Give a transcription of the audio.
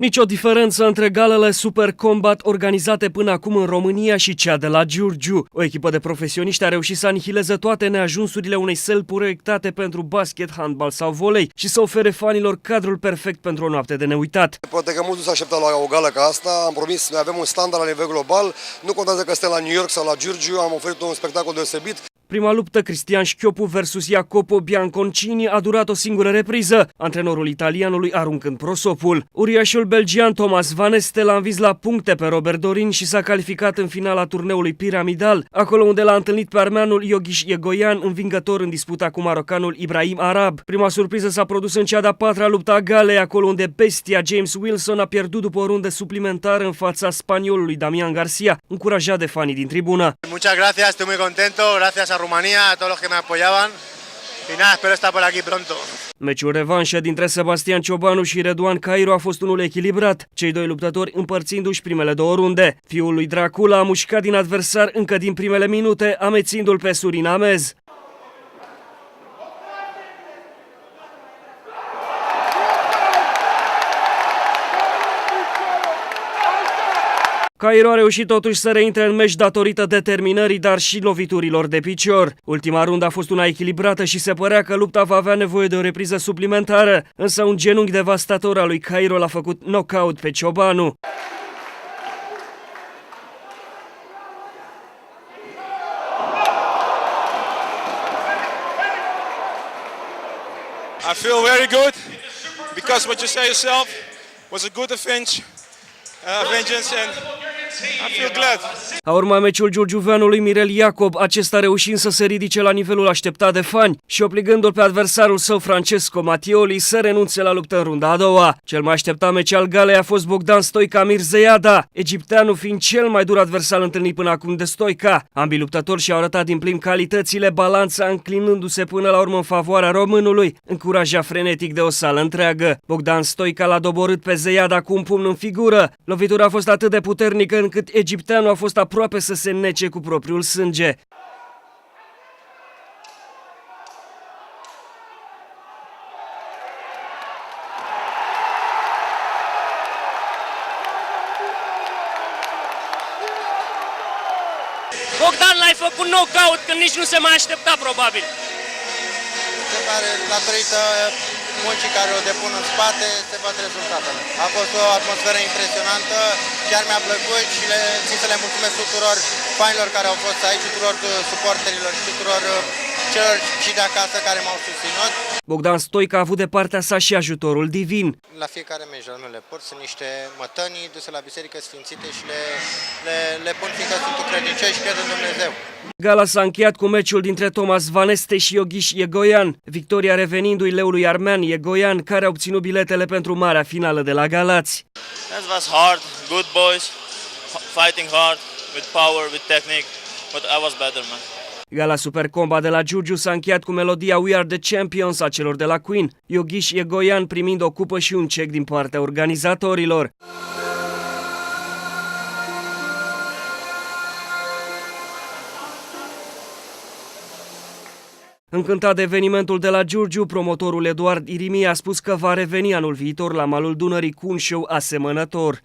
Nicio diferență între galele Super Combat organizate până acum în România și cea de la Giurgiu. O echipă de profesioniști a reușit să anihileze toate neajunsurile unei săli proiectate pentru basket, handbal sau volei și să ofere fanilor cadrul perfect pentru o noapte de neuitat. Poate că mulți nu s-a așteptat la o gală ca asta, am promis, noi avem un standard la nivel global, nu contează că suntem la New York sau la Giurgiu, am oferit un spectacol deosebit. Prima luptă, Cristian Șchiopu versus Jacopo Bianconcini, a durat o singură repriză, antrenorul italianului aruncând prosopul. Uriașul belgian Thomas Van Este l-a învins la puncte pe Robert Dorin și s-a calificat în finala turneului piramidal, acolo unde l-a întâlnit pe armeanul Iogiș Iegoian, învingător în disputa cu marocanul Ibrahim Arab. Prima surpriză s-a produs în cea de-a patra luptă a galei, acolo unde bestia James Wilson a pierdut după o rundă suplimentară în fața spaniolului Damian Garcia, încurajat de fanii din tribună. Muchas gracias, estoy muy contento, gracias a Rumanía, a todos los que me apoyaban. Y nada, espero estar por aquí pronto. Meciul revanșă dintre Sebastian Ciobanu și Reduan Cairo a fost unul echilibrat, cei doi luptători împărțindu-și primele două runde. Fiul lui Dracula a mușcat din adversar încă din primele minute, amețindu-l pe surinamez. Cairo a reușit totuși să reintre în meci datorită determinării, dar și loviturilor de picior. Ultima rundă a fost una echilibrată și se părea că lupta va avea nevoie de o repriză suplimentară, însă un genunchi devastator al lui Cairo l-a făcut knockout pe Ciobanu. I feel very good because what you say yourself was a good vengeance and I feel glad. A urmat meciul giurgiuveanului Mirel Iacob, acesta reușind să se ridice la nivelul așteptat de fani și obligându-l pe adversarul său Francesco Mattioli să renunțe la luptă în runda a doua. Cel mai așteptat meci al galei a fost Bogdan Stoica Mirzeada, egipteanul fiind cel mai dur adversar întâlnit până acum de Stoica. Ambii luptători și-au arătat din plin calitățile, balanța înclinându-se până la urmă în favoarea românului, încurajat frenetic de o sală întreagă. Bogdan Stoica l-a doborât pe Zeada cu un pumn în figură. Lovitura a fost atât de puternică încât egipteanul a fost aproape să se nece cu propriul sânge. Bogdan, l-ai făcut knockout când nici nu se mai aștepta probabil. Se pare, datorită muncii care o depun în spate, se văd rezultatele. A fost o atmosferă impresionantă, chiar mi-a plăcut și țin să le mulțumesc tuturor fanilor care au fost aici, tuturor suporterilor și tuturor celor și de acasă care m-au susținut. Bogdan Stoica a avut de partea sa și ajutorul divin. La fiecare meci nu le port, sunt niște mătănii duse la biserică sfințite și le pun fiindcă sunt credincioși și cred în Dumnezeu. Gala s-a încheiat cu meciul dintre Thomas Van Este și Iogiș Iegoian, victoria revenindu-i leului armean Iegoian, care a obținut biletele pentru marea finală de la Galați. That was hard, good boys, fighting hard, with power, with technique, but I was better, man. Gala Super Combat de la Giurgiu s-a încheiat cu melodia We Are The Champions a celor de la Queen, Iogiș Iegoian primind o cupă și un cec din partea organizatorilor. Încântat de evenimentul de la Giurgiu, promotorul Eduard Irimie a spus că va reveni anul viitor la malul Dunării cu un show asemănător.